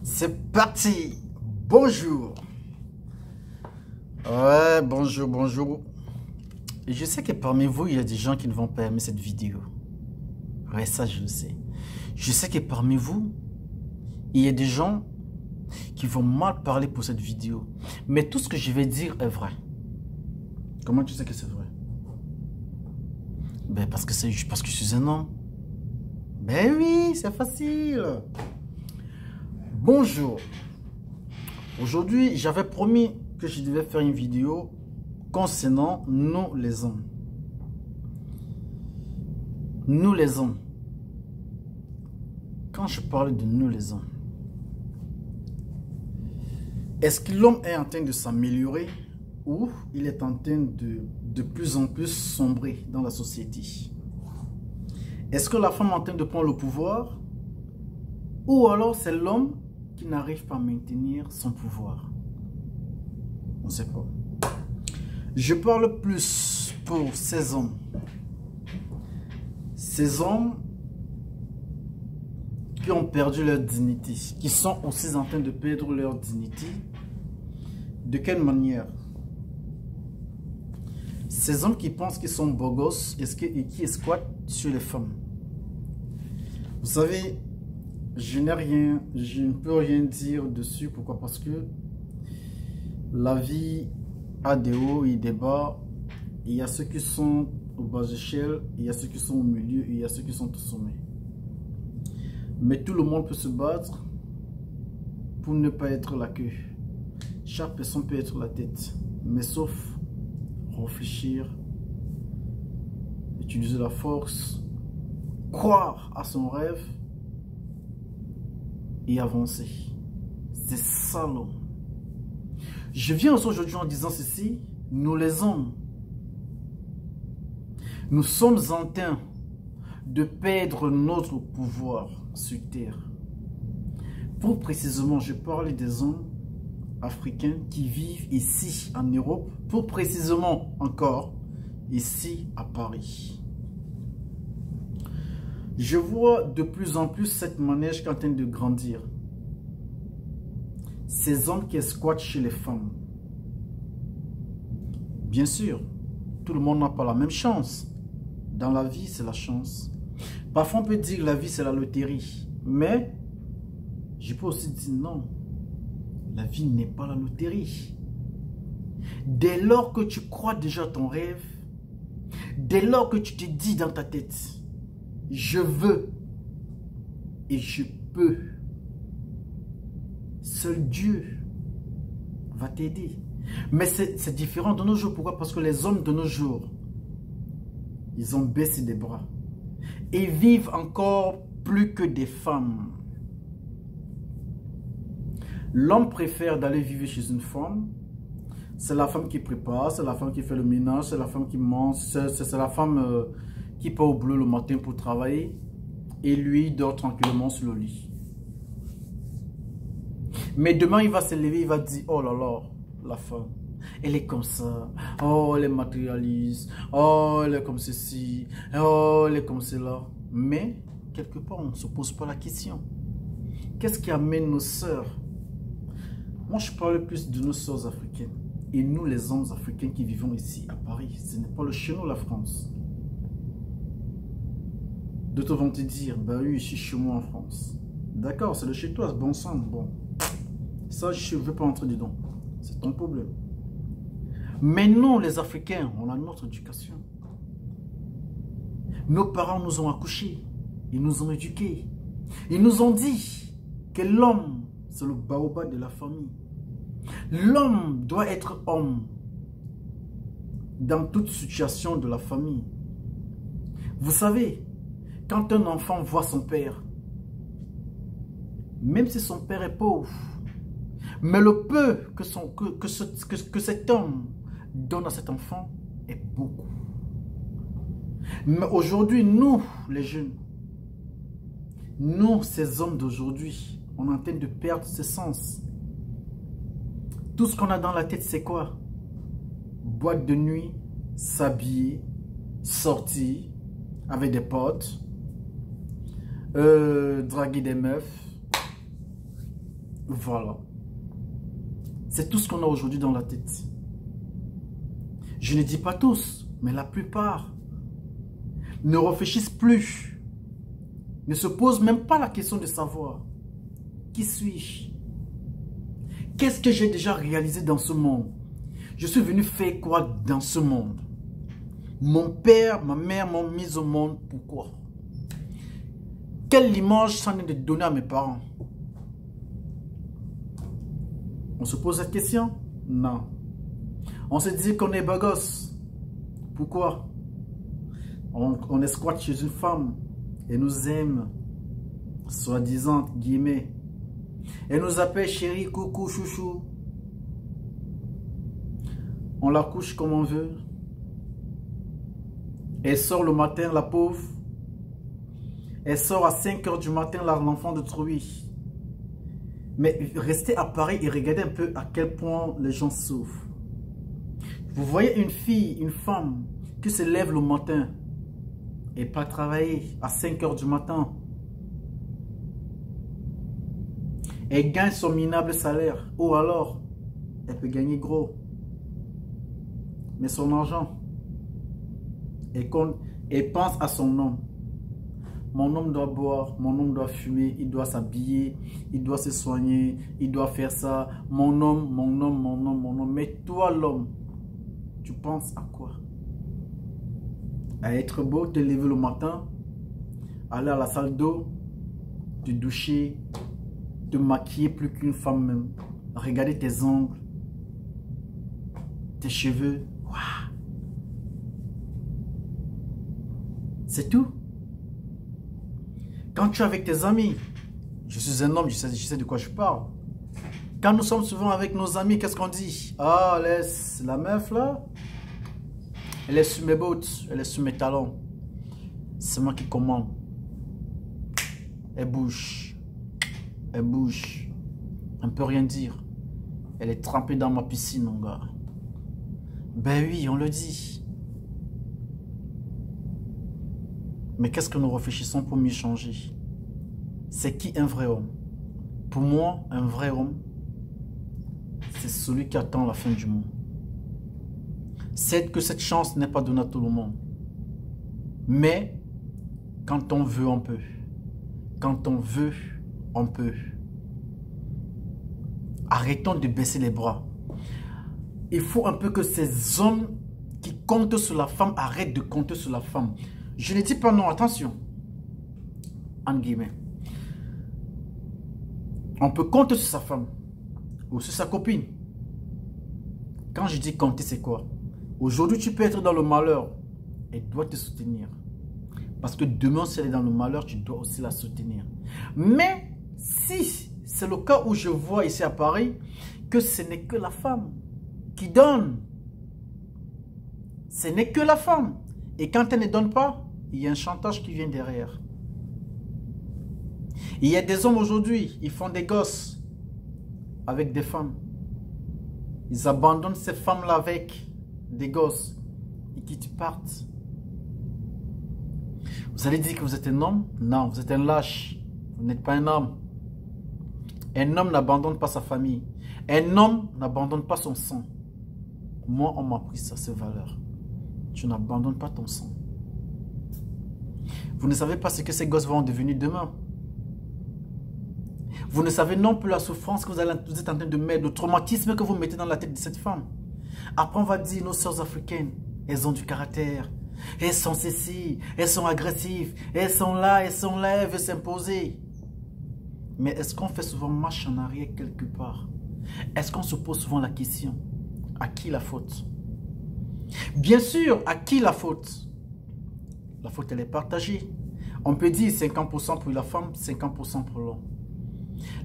C'est parti. Bonjour. Ouais, bonjour, bonjour. Et je sais que parmi vous, il y a des gens qui ne vont pas aimer cette vidéo. Ouais, ça, je le sais. Je sais que parmi vous, il y a des gens qui vont mal parler pour cette vidéo. Mais tout ce que je vais dire est vrai. Comment tu sais que c'est vrai? Ben, parce que je suis un homme. Ben oui, c'est facile. Bonjour. Aujourd'hui, j'avais promis que je devais faire une vidéo concernant nous les hommes. Nous les hommes. Quand je parle de nous les hommes, est-ce que l'homme est en train de s'améliorer ou il est en train de plus en plus sombrer dans la société? Est-ce que la femme est en train de prendre le pouvoir ou alors c'est l'homme qui n'arrive pas à maintenir son pouvoir? On ne sait pas. Je parle plus pour ces hommes. Ces hommes qui ont perdu leur dignité, qui sont aussi en train de perdre leur dignité. De quelle manière? Ces hommes qui pensent qu'ils sont beaux gosses et qui squattent sur les femmes. Vous savez, je ne peux rien dire dessus. Pourquoi? Parce que la vie a des hauts et des bas. Il y a ceux qui sont au bas d'échelle, il y a ceux qui sont au milieu, et il y a ceux qui sont au sommet. Mais tout le monde peut se battre pour ne pas être la queue. Chaque personne peut être la tête, mais sauf réfléchir, utiliser la force, croire à son rêve et avancer. C'est ça l'homme. Je viens aujourd'hui en disant ceci, nous les hommes, nous sommes en train de perdre notre pouvoir sur terre. Pour précisément, je parle des hommes africains qui vivent ici en Europe, pour précisément encore ici à Paris. Je vois de plus en plus cette manège qui est en train de grandir. Ces hommes qui squattent chez les femmes. Bien sûr, tout le monde n'a pas la même chance. Dans la vie, c'est la chance. Parfois, on peut dire que la vie, c'est la loterie. Mais, je peux aussi dire non. La vie n'est pas la loterie. Dès lors que tu crois déjà ton rêve, dès lors que tu te dis dans ta tête, je veux et je peux, seul Dieu va t'aider. Mais c'est différent de nos jours. Pourquoi? Parce que les hommes de nos jours, ils ont baissé des bras et vivent encore plus que des femmes. L'homme préfère d'aller vivre chez une femme. C'est la femme qui prépare, c'est la femme qui fait le ménage, c'est la femme qui mange, c'est la femme qui part au boulot le matin pour travailler et lui dort tranquillement sur le lit. Mais demain, il va se lever, il va dire, oh là là, la femme, elle est comme ça, oh, elle est matérialiste, oh, elle est comme ceci, oh, elle est comme cela. Mais, quelque part, on ne se pose pas la question. Qu'est-ce qui amène nos sœurs? Moi, je parle plus de nos sœurs africaines. Et nous, les hommes africains qui vivons ici, à Paris, ce n'est pas le chez nous, la France. D'autres vont te dire, bah oui, je suis chez moi en France. D'accord, c'est le chez toi, bon sang, bon. Ça, je ne veux pas entrer dedans. C'est ton problème. Mais nous, les Africains, on a notre éducation. Nos parents nous ont accouchés. Ils nous ont éduqués. Ils nous ont dit que l'homme, c'est le baobab de la famille. L'homme doit être homme dans toute situation de la famille. Vous savez, quand un enfant voit son père, même si son père est pauvre, mais le peu que cet homme donne à cet enfant est beaucoup. Mais aujourd'hui, nous, les jeunes, nous, ces hommes d'aujourd'hui, on est en train de perdre ce sens. Tout ce qu'on a dans la tête, c'est quoi? Boîte de nuit, s'habiller, sortir avec des potes, draguer des meufs, Voilà. C'est tout ce qu'on a aujourd'hui dans la tête. Je ne dis pas tous, mais la plupart ne réfléchissent plus, ne se posent même pas la question de savoir qui suis-je? Qu'est-ce que j'ai déjà réalisé dans ce monde? Je suis venu faire quoi dans ce monde? Mon père, ma mère m'ont mis au monde, pourquoi? Quelle image s'en est de donner à mes parents? On se pose cette question? Non. On se dit qu'on est beau gosse. Pourquoi? On est squat chez une femme et nous aime, soi-disant, guillemets. Elle nous appelle chérie, coucou, chouchou. On la couche comme on veut. Elle sort le matin, la pauvre. Elle sort à 5 h du matin, l'enfant d'autrui. Mais restez à Paris et regardez un peu à quel point les gens souffrent. Vous voyez une fille, une femme qui se lève le matin et pas travailler à 5 h du matin. Elle gagne son minable salaire. Ou alors, elle peut gagner gros. Mais son argent, elle pense à son homme. Mon homme doit boire, mon homme doit fumer, il doit s'habiller, il doit se soigner, il doit faire ça. Mon homme, mon homme, mon homme, mon homme. Mais toi, l'homme, tu penses à quoi? À être beau, te lever le matin, aller à la salle d'eau, te doucher, te maquiller plus qu'une femme même. Regarder tes ongles, tes cheveux. Waouh! C'est tout. Quand tu es avec tes amis, je suis un homme, je sais de quoi je parle. Quand nous sommes souvent avec nos amis, qu'est-ce qu'on dit? Ah, laisse la meuf là, elle est sur mes bottes, elle est sur mes talons. C'est moi qui commande. Elle bouge. Elle bouge. On ne peut rien dire. Elle est trempée dans ma piscine, mon gars. Ben oui, on le dit. Mais qu'est-ce que nous réfléchissons pour mieux changer? C'est qui un vrai homme? Pour moi, un vrai homme, c'est celui qui attend la fin du monde. C'est que cette chance n'est pas donnée à tout le monde. Mais, quand on veut, on peut. Quand on veut, on peut. Arrêtons de baisser les bras. Il faut un peu que ces hommes qui comptent sur la femme arrêtent de compter sur la femme. Je ne dis pas non, attention. En guillemets. On peut compter sur sa femme ou sur sa copine. Quand je dis compter, c'est quoi? Aujourd'hui, tu peux être dans le malheur. Elle doit te soutenir. Parce que demain, si elle est dans le malheur, tu dois aussi la soutenir. Mais si c'est le cas où je vois ici à Paris que ce n'est que la femme qui donne. Ce n'est que la femme. Et quand elle ne donne pas, il y a un chantage qui vient derrière. Il y a des hommes aujourd'hui, ils font des gosses avec des femmes. Ils abandonnent ces femmes-là avec des gosses et qui partent. Vous allez dire que vous êtes un homme? Non, vous êtes un lâche. Vous n'êtes pas un homme. Un homme n'abandonne pas sa famille. Un homme n'abandonne pas son sang. Moi, on m'a appris ça, ces valeurs. Tu n'abandonnes pas ton sang. Vous ne savez pas ce que ces gosses vont devenir demain. Vous ne savez non plus la souffrance que vous êtes en train de mettre, le traumatisme que vous mettez dans la tête de cette femme. Après, on va dire, nos sœurs africaines, elles ont du caractère. Elles sont ceci, elles sont agressives, elles sont là, elles veulent s'imposer. Mais est-ce qu'on fait souvent marche en arrière quelque part? Est-ce qu'on se pose souvent la question, à qui la faute? Bien sûr, à qui la faute? La faute, elle est partagée. On peut dire 50% pour la femme, 50% pour l'homme.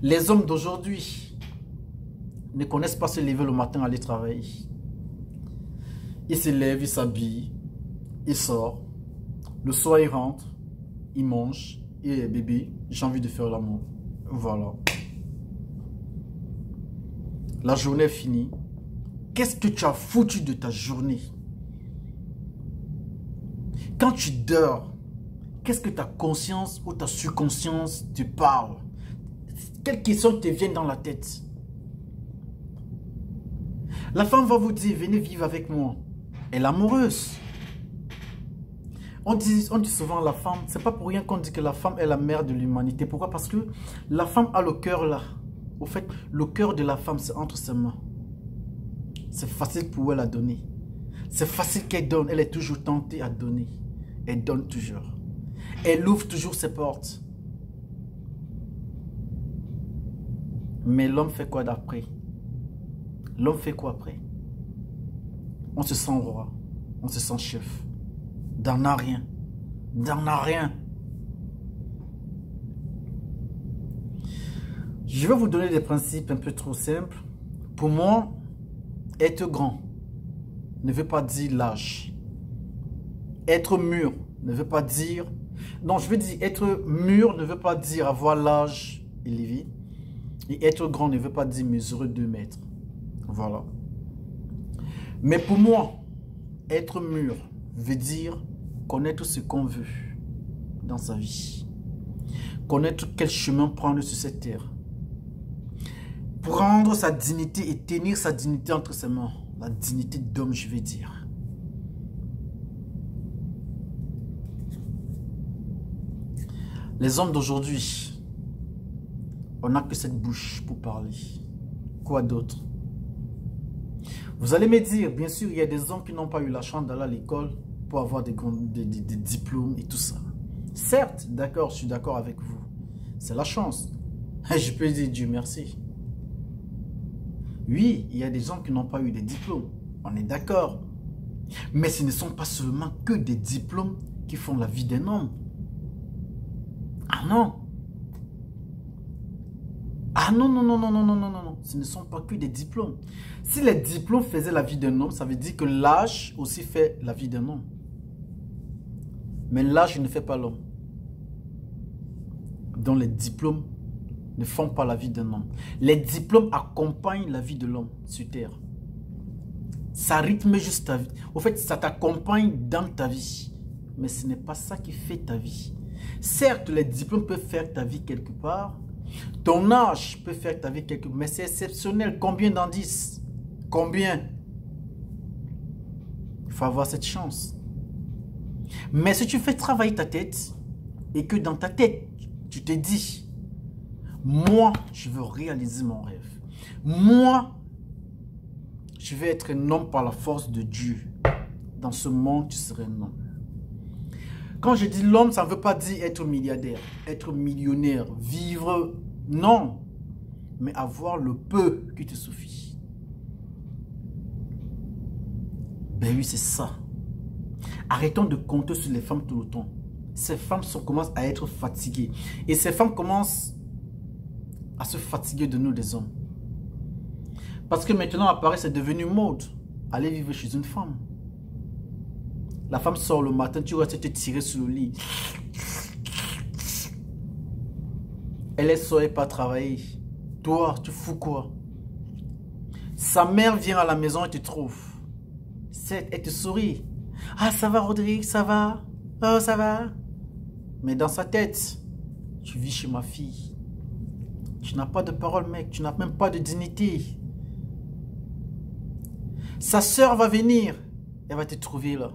Les hommes d'aujourd'hui ne connaissent pas se lever le matin aller travailler. Ils se lèvent, ils s'habillent, ils sortent. Le soir, ils rentrent, ils mangent. Et bébé, j'ai envie de faire l'amour. Voilà. La journée est finie. Qu'est-ce que tu as foutu de ta journée? Quand tu dors, qu'est-ce que ta conscience ou ta subconscience te parle? Quelles questions te viennent dans la tête? La femme va vous dire, venez vivre avec moi. Elle est amoureuse. On dit souvent la femme, c'est pas pour rien qu'on dit que la femme est la mère de l'humanité. Pourquoi? Parce que la femme a le cœur là. Au fait, le cœur de la femme, c'est entre ses mains. C'est facile pour elle à donner. C'est facile qu'elle donne. Elle est toujours tentée à donner. Elle donne toujours. Elle ouvre toujours ses portes. Mais l'homme fait quoi d'après? L'homme fait quoi après? On se sent roi. On se sent chef. D'en a rien. D'en a rien. Je vais vous donner des principes un peu trop simples. Pour moi, être grand ne veut pas dire l'âge. Être mûr ne veut pas dire... Non, je veux dire, être mûr ne veut pas dire avoir l'âge élevé. Et être grand ne veut pas dire mesurer 2 mètres. Voilà. Mais pour moi, être mûr veut dire connaître ce qu'on veut dans sa vie. Connaître quel chemin prendre sur cette terre. Prendre sa dignité et tenir sa dignité entre ses mains. La dignité d'homme, je vais dire. Les hommes d'aujourd'hui, on n'a que cette bouche pour parler. Quoi d'autre? Vous allez me dire, bien sûr, il y a des hommes qui n'ont pas eu la chance d'aller à l'école pour avoir des diplômes et tout ça. Certes, d'accord, je suis d'accord avec vous. C'est la chance. Je peux dire Dieu merci. Oui, il y a des gens qui n'ont pas eu des diplômes. On est d'accord. Mais ce ne sont pas seulement que des diplômes qui font la vie d'un homme. Ah non. Ah non, non, non, non, non, non, non, non, non. Ce ne sont pas que des diplômes. Si les diplômes faisaient la vie d'un homme, ça veut dire que l'âge aussi fait la vie d'un homme. Mais l'âge ne fait pas l'homme. Donc les diplômes ne font pas la vie d'un homme. Les diplômes accompagnent la vie de l'homme sur terre. Ça rythme juste ta vie. Au fait, ça t'accompagne dans ta vie. Mais ce n'est pas ça qui fait ta vie. Certes, les diplômes peuvent faire ta vie quelque part. Ton âge peut faire ta vie quelque part. Mais c'est exceptionnel. Combien d'indices? Combien? Il faut avoir cette chance. Mais si tu fais travailler ta tête et que dans ta tête, tu te dis, moi, je veux réaliser mon rêve. Moi, je vais être un homme par la force de Dieu. Dans ce monde, tu serais un homme. Quand je dis l'homme, ça ne veut pas dire être milliardaire, être millionnaire, vivre. Non. Mais avoir le peu qui te suffit. Ben oui, c'est ça. Arrêtons de compter sur les femmes tout le temps. Ces femmes commencent à être fatiguées. Et ces femmes commencent à se fatiguer de nous, les hommes. Parce que maintenant, à Paris, c'est devenu mode. Aller vivre chez une femme. La femme sort le matin, tu vas te tirer sur le lit. Elle est seule, pas travailler. Toi, tu fous quoi? Sa mère vient à la maison et te trouve. Elle te sourit. Ah, ça va, Rodrigue, ça va? Oh, ça va? Mais dans sa tête, tu vis chez ma fille. Tu n'as pas de parole, mec. Tu n'as même pas de dignité. Sa soeur va venir. Elle va te trouver là.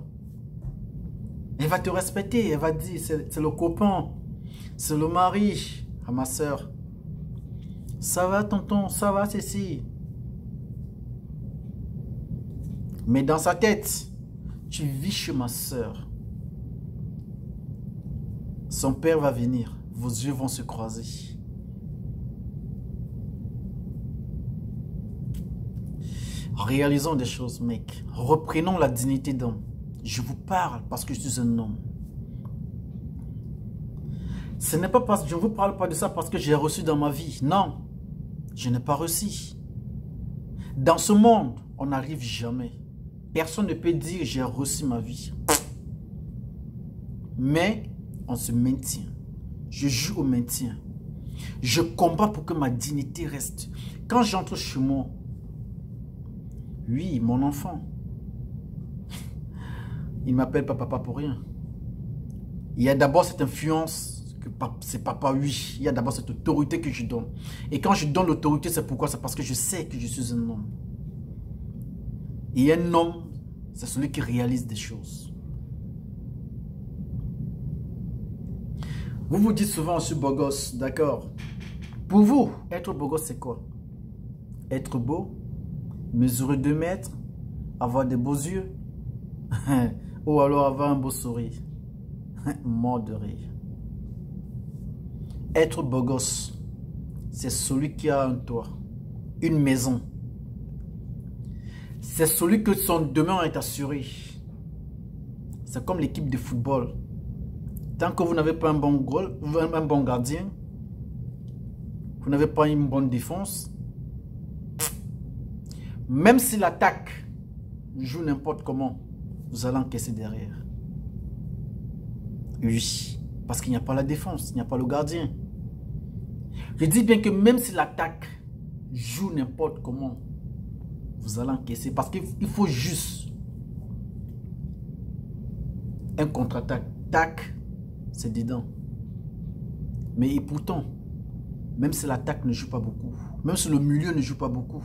Elle va te respecter. Elle va dire, c'est le copain. C'est le mari à ma soeur. Ça va, tonton? Ça va, Cécile? Mais dans sa tête, tu vis chez ma soeur. Son père va venir. Vos yeux vont se croiser. Réalisons des choses, mec. Reprenons la dignité d'homme. Je vous parle parce que je suis un homme. Ce n'est pas parce que je ne vous parle pas de ça parce que j'ai reçu dans ma vie. Non, je n'ai pas reçu. Dans ce monde, on n'arrive jamais. Personne ne peut dire j'ai reçu ma vie. Mais on se maintient. Je joue au maintien. Je combats pour que ma dignité reste. Quand j'entre chez moi, oui, mon enfant, il ne m'appelle pas papa pour rien. Il y a d'abord cette influence que c'est papa, oui. Il y a d'abord cette autorité que je donne. Et quand je donne l'autorité, c'est pourquoi? C'est parce que je sais que je suis un homme. Et un homme, c'est celui qui réalise des choses. Vous vous dites souvent, je suis beau gosse, d'accord? Pour vous, être beau gosse, c'est quoi? Être beau, mesurer 2 mètres, avoir des beaux yeux, ou alors avoir un beau sourire. Mort de rire. Être beau gosse, c'est celui qui a un toit, une maison. C'est celui que son demain est assuré. C'est comme l'équipe de football. Tant que vous n'avez pas un bon gardien, vous n'avez pas une bonne défense, même si l'attaque joue n'importe comment, vous allez encaisser derrière. Oui, parce qu'il n'y a pas la défense, il n'y a pas le gardien. Je dis bien que même si l'attaque joue n'importe comment, vous allez encaisser parce qu'il faut juste un contre-attaque. Tac, c'est dedans. Mais et pourtant, même si l'attaque ne joue pas beaucoup, même si le milieu ne joue pas beaucoup,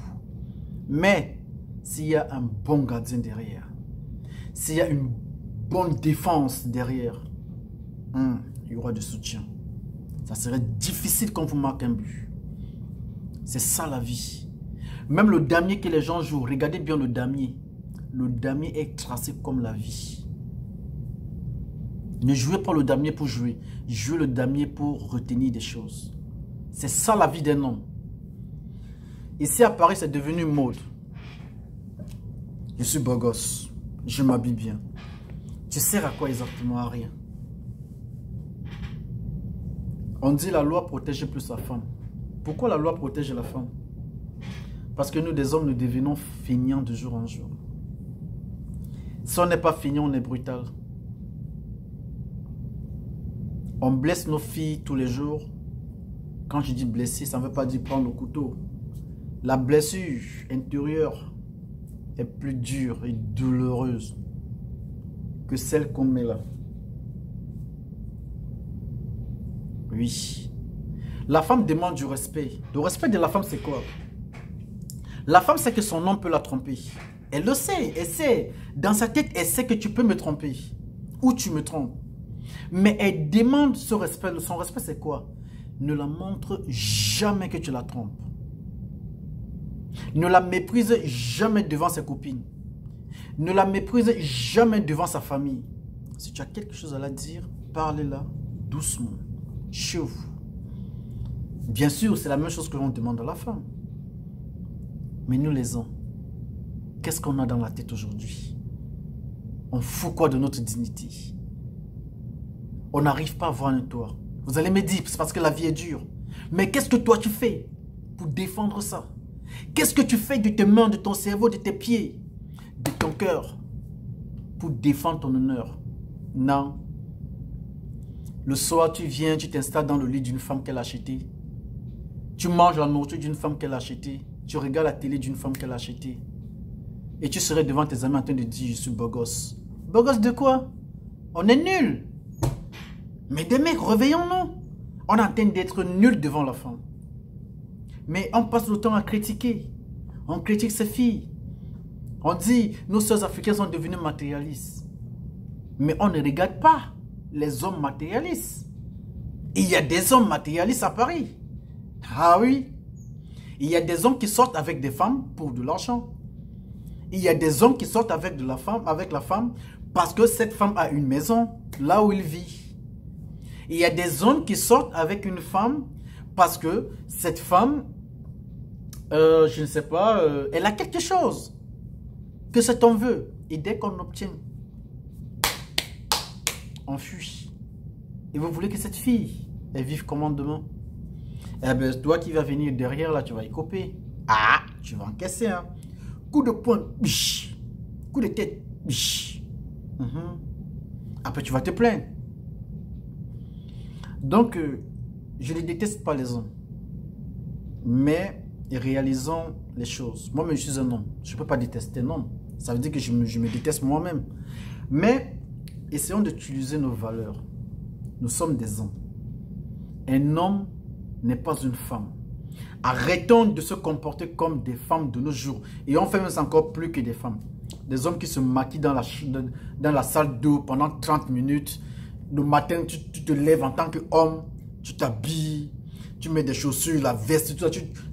mais s'il y a un bon gardien derrière, s'il y a une bonne défense derrière, il y aura du soutien. Ça serait difficile quand vous marquez un but. C'est ça la vie. Même le damier que les gens jouent, regardez bien le damier. Le damier est tracé comme la vie. Ne jouez pas le damier pour jouer. Jouez le damier pour retenir des choses. C'est ça la vie d'un homme. Ici à Paris, c'est devenu mode. Je suis beau gosse. Je m'habille bien. Tu sers à quoi exactement? À rien. On dit la loi protège plus la femme. Pourquoi la loi protège la femme? Parce que nous, des hommes, nous devenons feignants de jour en jour. Si on n'est pas feignant, on est brutal. On blesse nos filles tous les jours. Quand je dis blesser, ça ne veut pas dire prendre le couteau. La blessure intérieure est plus dure et douloureuse que celle qu'on met là. Oui. La femme demande du respect. Le respect de la femme, c'est quoi? La femme sait que son homme peut la tromper. Elle le sait. Elle sait. Dans sa tête, elle sait que tu peux me tromper. Ou tu me trompes. Mais elle demande ce respect. Son respect, c'est quoi? Ne la montre jamais que tu la trompes. Ne la méprise jamais devant ses copines. Ne la méprise jamais devant sa famille. Si tu as quelque chose à la dire, parlez-la doucement. Chez vous. Bien sûr, c'est la même chose que l'on demande à la femme. Mais nous les hommes, qu'est-ce qu'on a dans la tête aujourd'hui? On fout quoi de notre dignité? On n'arrive pas à voir un toit. Vous allez me dire, c'est parce que la vie est dure. Mais qu'est-ce que toi tu fais pour défendre ça? Qu'est-ce que tu fais de tes mains, de ton cerveau, de tes pieds, de ton cœur pour défendre ton honneur? Non. Le soir, tu viens, tu t'installes dans le lit d'une femme qu'elle a achetée. Tu manges la nourriture d'une femme qu'elle a achetée. Tu regardes la télé d'une femme qu'elle a achetée. Et tu serais devant tes amis en train de dire, je suis beau gosse. Beau gosse de quoi? On est nuls. Mais des mecs, réveillons-nous. On est en train d'être nuls devant la femme. Mais on passe le temps à critiquer. On critique ses filles. On dit, nos sœurs africaines sont devenues matérialistes. Mais on ne regarde pas les hommes matérialistes. Il y a des hommes matérialistes à Paris. Ah oui. Il y a des hommes qui sortent avec des femmes pour de l'argent. Il y a des hommes qui sortent avec la femme parce que cette femme a une maison là où il vit. Il y a des hommes qui sortent avec une femme parce que cette femme, je ne sais pas, elle a quelque chose que cet homme veut. Et dès qu'on obtient, on fuit. Et vous voulez que cette fille, elle vive comment demain? Eh bien, toi qui vas venir derrière, là, tu vas y coper. Ah, tu vas encaisser, hein. Coup de poing, biche. Coup de tête, biche. Après, tu vas te plaindre. Donc, je ne déteste pas les hommes. Mais réalisons les choses. Moi, je suis un homme. Je ne peux pas détester un homme. Ça veut dire que je me déteste moi-même. Mais essayons d'utiliser nos valeurs. Nous sommes des hommes. Un homme n'est pas une femme. Arrêtons de se comporter comme des femmes de nos jours. Et on fait même encore plus que des femmes. Des hommes qui se maquillent dans la salle d'eau pendant 30 minutes. Le matin, tu te lèves en tant qu'homme, tu t'habilles, tu mets des chaussures, la veste,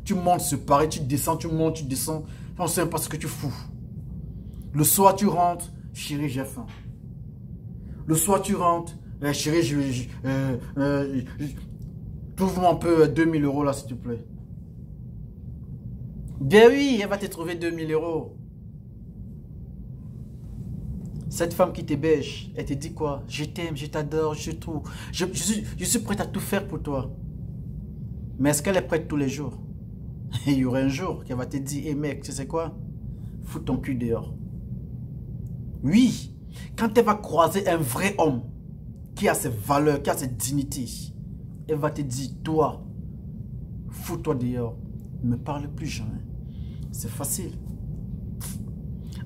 tu montes séparé, tu descends, tu montes, tu descends. On ne sait pas ce que tu fous. Le soir, tu rentres, chérie, j'ai faim. Le soir, tu rentres, chérie, trouve-moi un peu 2000 € là, s'il te plaît. Ben oui, elle va te trouver 2000 €. Cette femme qui te bêche, elle te dit quoi? Je t'aime, je t'adore, je suis prête à tout faire pour toi. Mais est-ce qu'elle est prête tous les jours? Il y aura un jour qu'elle va te dire, hé mec, tu sais quoi? Fous ton cul dehors. Oui, quand elle va croiser un vrai homme qui a ses valeurs, qui a ses dignités, elle va te dire, toi, fous-toi dehors. Ne me parle plus jamais. C'est facile.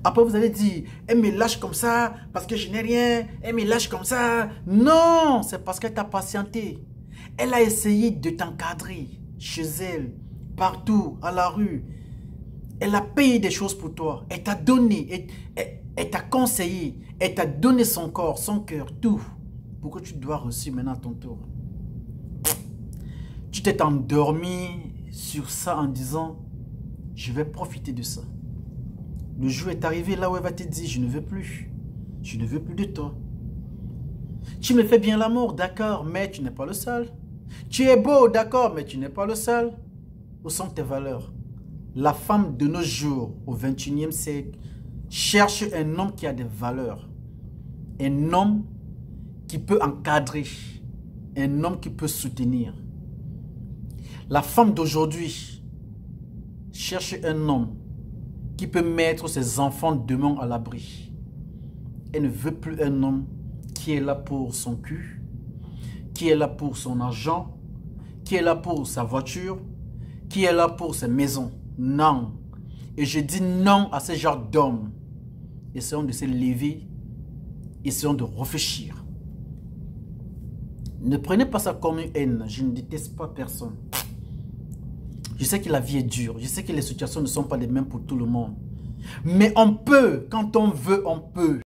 Après, vous allez dire, elle me lâche comme ça parce que je n'ai rien. Elle me lâche comme ça. Non, c'est parce qu'elle t'a patienté. Elle a essayé de t'encadrer chez elle, partout, à la rue. Elle a payé des choses pour toi. Elle t'a donné, elle t'a conseillé. Elle t'a donné son corps, son cœur, tout. Pourquoi tu dois reçu maintenant à ton tour? Tu t'es endormi sur ça en disant, je vais profiter de ça. Le jour est arrivé là où elle va te dire, je ne veux plus. Je ne veux plus de toi. Tu me fais bien l'amour, d'accord, mais tu n'es pas le seul. Tu es beau, d'accord, mais tu n'es pas le seul. Où sont tes valeurs? La femme de nos jours, au 21e siècle, cherche un homme qui a des valeurs. Un homme qui peut encadrer. Un homme qui peut soutenir. La femme d'aujourd'hui cherche un homme qui peut mettre ses enfants demain à l'abri. Elle ne veut plus un homme qui est là pour son cul, qui est là pour son argent, qui est là pour sa voiture, qui est là pour ses maisons. Non. Et je dis non à ce genre d'hommes. Essayons de se lever, essayons de réfléchir. Ne prenez pas ça comme une haine. Je ne déteste pas personne. Je sais que la vie est dure. Je sais que les situations ne sont pas les mêmes pour tout le monde. Mais on peut, quand on veut, on peut.